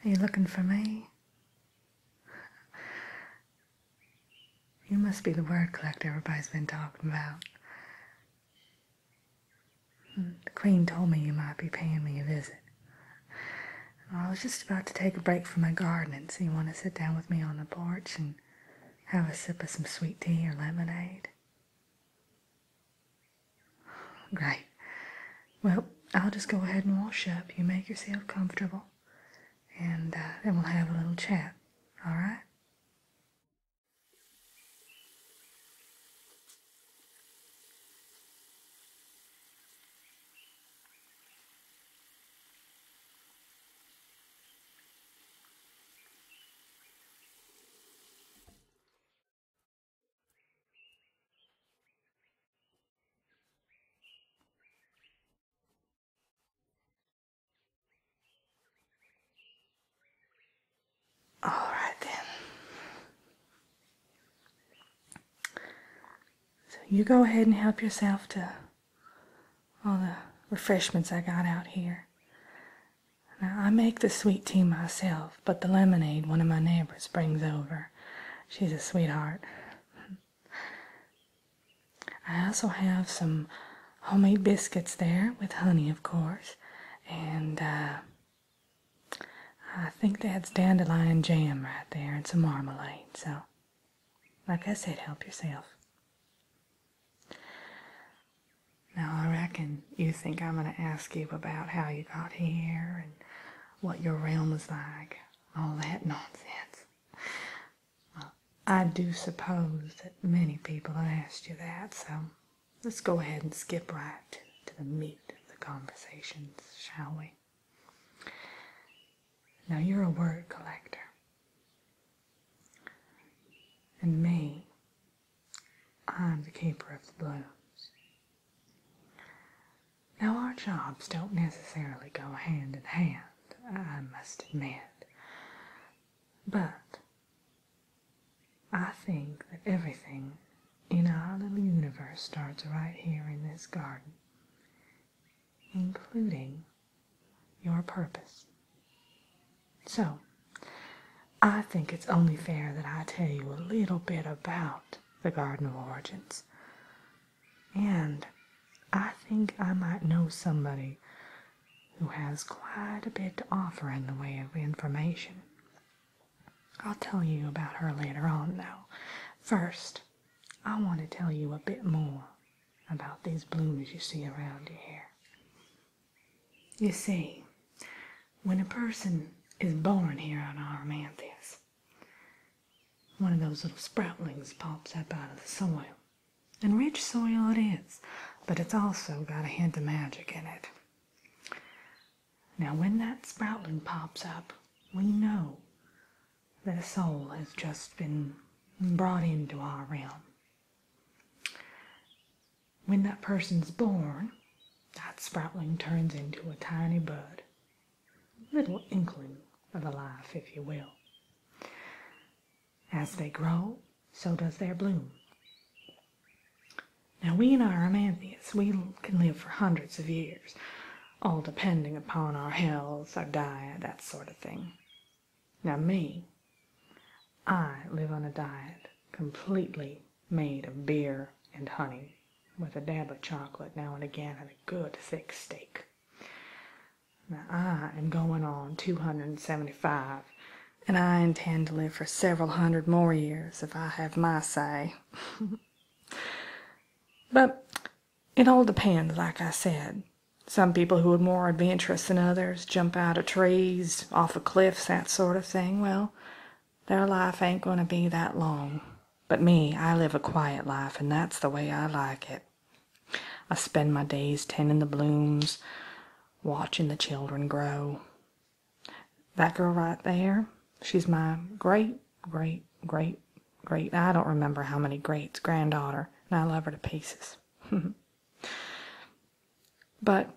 Are you looking for me? You must be the word collector everybody's been talking about. The Queen told me you might be paying me a visit. I was just about to take a break from my gardening, so you want to sit down with me on the porch and have a sip of some sweet tea or lemonade? Great. Well, I'll just go ahead and wash up. You make yourself comfortable, and then we'll have a little chat, all right? All right, then. So you go ahead and help yourself to all the refreshments I got out here. Now, I make the sweet tea myself, but the lemonade one of my neighbors brings over. She's a sweetheart. I also have some homemade biscuits there, with honey, of course, and I think that's dandelion jam right there and some marmalade. So, like I said, help yourself. Now, I reckon you think I'm going to ask you about how you got here and what your realm is like, all that nonsense. Well, I do suppose that many people have asked you that, so let's go ahead and skip right to the meat of the conversations, shall we? Now, you're a word collector. And me, I'm the keeper of the blooms. Now, our jobs don't necessarily go hand in hand, I must admit. But I think that everything in our little universe starts right here in this garden, including your purpose. So, I think it's only fair that I tell you a little bit about the Garden of Origins. And I think I might know somebody who has quite a bit to offer in the way of information. I'll tell you about her later on, though. First, I want to tell you a bit more about these blooms you see around you here. You see, when a person is born here on Aramanthius, one of those little sproutlings pops up out of the soil. And rich soil it is, but it's also got a hint of magic in it. Now, when that sproutling pops up, we know that a soul has just been brought into our realm. When that person's born, that sproutling turns into a tiny bud, a little inkling of a life, if you will. As they grow, so does their bloom. Now, we in Aramanthius, we can live for hundreds of years, all depending upon our health, our diet, that sort of thing. Now, me, I live on a diet completely made of beer and honey, with a dab of chocolate now and again and a good thick steak. Now, I am going on 275, and I intend to live for several hundred more years if I have my say. But it all depends, like I said. Some people who are more adventurous than others jump out of trees, off of cliffs, that sort of thing. Well, their life ain't going to be that long. But me, I live a quiet life, and that's the way I like it. I spend my days tending the blooms, watching the children grow. That girl right there, she's my great, I don't remember how many greats, granddaughter, and I love her to pieces. But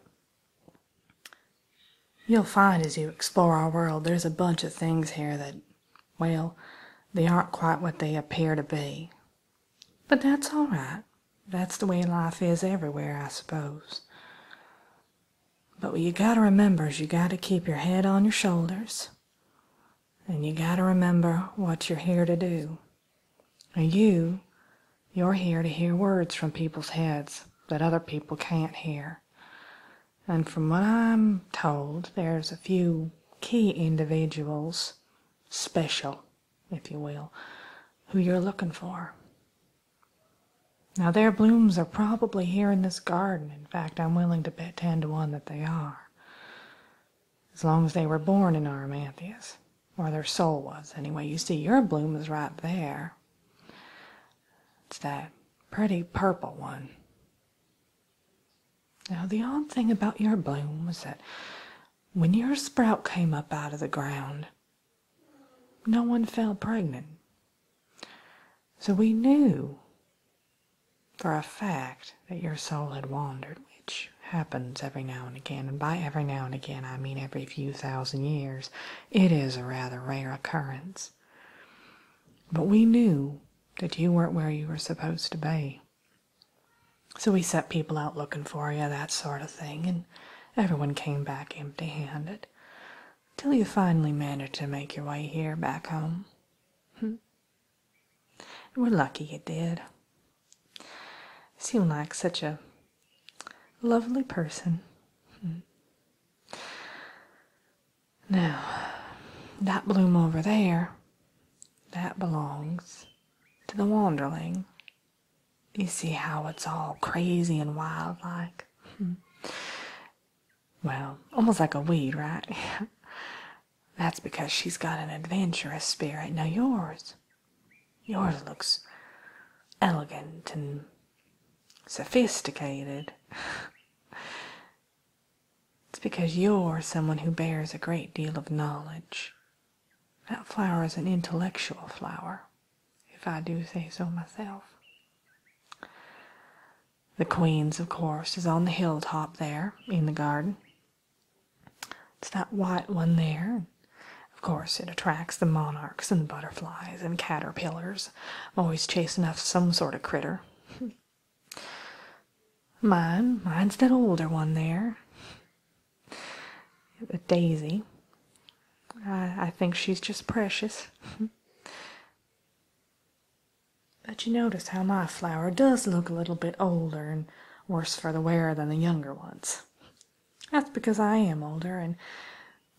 you'll find as you explore our world, there's a bunch of things here that, well, they aren't quite what they appear to be. But that's all right. That's the way life is everywhere, I suppose. But what you gotta remember is you gotta keep your head on your shoulders, And you gotta remember what you're here to do. And you're here to hear words from people's heads that other people can't hear. And from what I'm told, there's a few key individuals, special, if you will, who you're looking for. Now, their blooms are probably here in this garden. In fact, I'm willing to bet 10 to 1 that they are. As long as they were born in Aramanthius, or their soul was. Anyway, you see, your bloom is right there. It's that pretty purple one. Now, the odd thing about your bloom was that when your sprout came up out of the ground, no one fell pregnant. So we knew for a fact that your soul had wandered, which happens every now and again. And by every now and again, I mean every few thousand years. It is a rather rare occurrence. But we knew that you weren't where you were supposed to be. So we set people out looking for you, that sort of thing, and everyone came back empty-handed, till you finally managed to make your way here back home. We're lucky you did. You seem like such a lovely person. Now, that bloom over there, that belongs to the wanderling. You see how it's all crazy and wild-like? Well, almost like a weed, right? That's because she's got an adventurous spirit. Now yours looks elegant and sophisticated. It's because you're someone who bears a great deal of knowledge. That flower is an intellectual flower, if I do say so myself. The Queen's, of course, is on the hilltop there in the garden. It's that white one there. Of course, it attracts the monarchs and butterflies and caterpillars, always chasing after some sort of critter. Mine's that older one there. The daisy. I think she's just precious. But you notice how my flower does look a little bit older and worse for the wearer than the younger ones. That's because I am older, and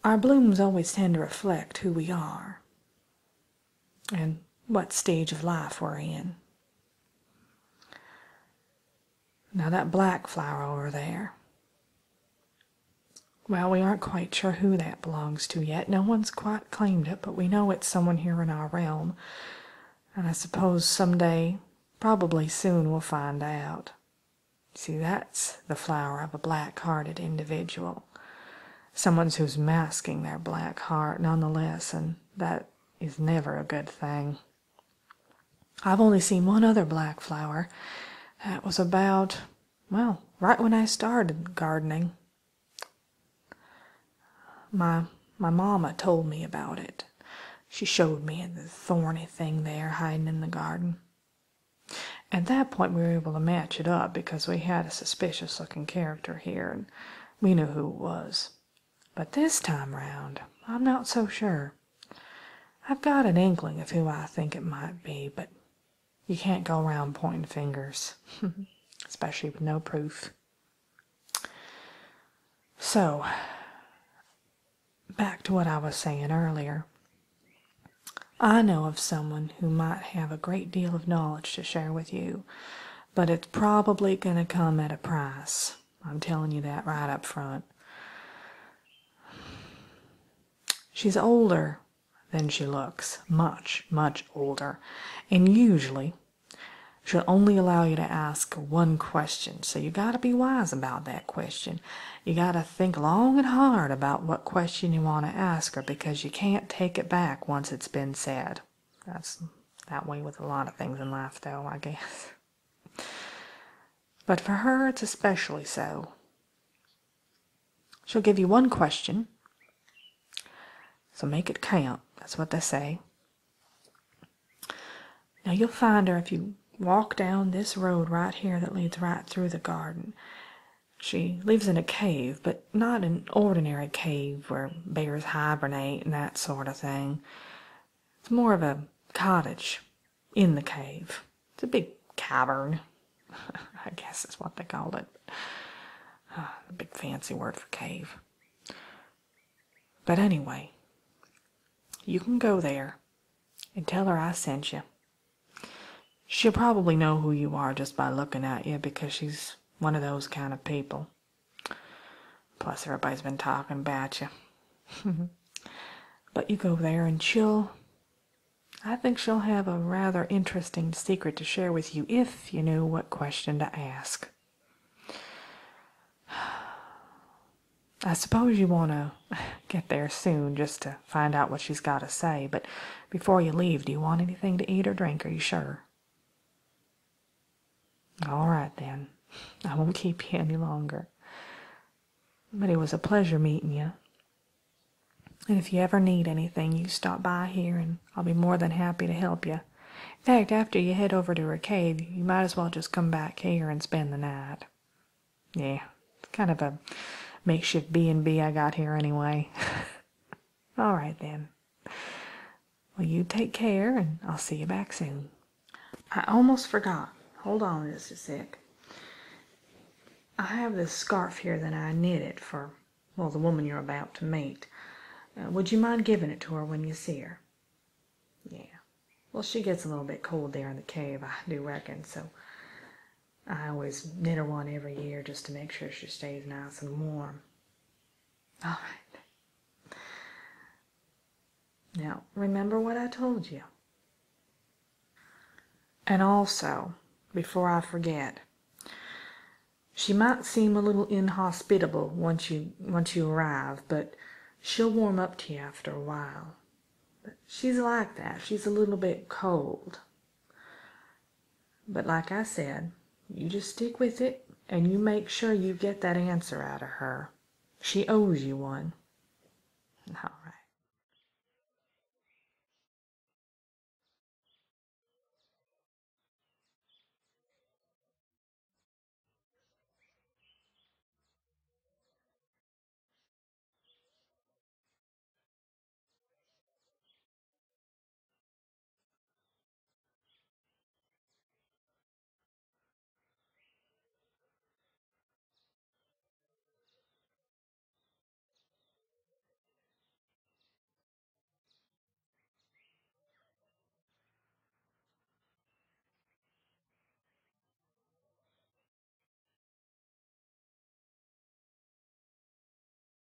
our blooms always tend to reflect who we are and what stage of life we're in. Now that black flower over there, well, we aren't quite sure who that belongs to yet. No one's quite claimed it, but we know it's someone here in our realm. And I suppose someday, probably soon, we'll find out. See, that's the flower of a black-hearted individual. Someone who's masking their black heart nonetheless, and that is never a good thing. I've only seen one other black flower. That was about, well, right when I started gardening. My mama told me about it. She showed me the thorny thing there hiding in the garden. At that point, we were able to match it up because we had a suspicious-looking character here, and we knew who it was. But this time round, I'm not so sure. I've got an inkling of who I think it might be, but you can't go around pointing fingers, especially with no proof. So, back to what I was saying earlier. I know of someone who might have a great deal of knowledge to share with you, but it's probably going to come at a price. I'm telling you that right up front. She's older than she looks, much, much older, and usually she'll only allow you to ask one question, so you got to be wise about that question. You got to think long and hard about what question you want to ask her, because you can't take it back once it's been said. That's that way with a lot of things in life, though, I guess. But for her, it's especially so. She'll give you one question, so make it count. That's what they say. Now, you'll find her if you walk down this road right here that leads right through the garden. She lives in a cave, but not an ordinary cave where bears hibernate and that sort of thing. It's more of a cottage in the cave. It's a big cavern. I guess that's what they called it. A big fancy word for cave. But anyway, you can go there and tell her I sent you. She'll probably know who you are just by looking at you because she's one of those kind of people. Plus, everybody's been talking about you. But you go there and I think she'll have a rather interesting secret to share with you if you knew what question to ask. I suppose you want to get there soon just to find out what she's got to say, but before you leave, do you want anything to eat or drink? Are you sure? All right, then. I won't keep you any longer. But it was a pleasure meeting you. And if you ever need anything, you stop by here and I'll be more than happy to help you. In fact, after you head over to her cave, you might as well just come back here and spend the night. Yeah, it's kind of a makeshift B&B I got here anyway. All right, then. Well, you take care, and I'll see you back soon. I almost forgot. Hold on just a sec. I have this scarf here that I knitted for, well, the woman you're about to meet. Would you mind giving it to her when you see her? Yeah. Well, she gets a little bit cold there in the cave, I do reckon, so I always knit her one every year just to make sure she stays nice and warm. All right. Now, remember what I told you. And also, before I forget, she might seem a little inhospitable once you arrive, but she'll warm up to you after a while. But she's like that. She's a little bit cold. But like I said, you just stick with it, and you make sure you get that answer out of her. She owes you one. All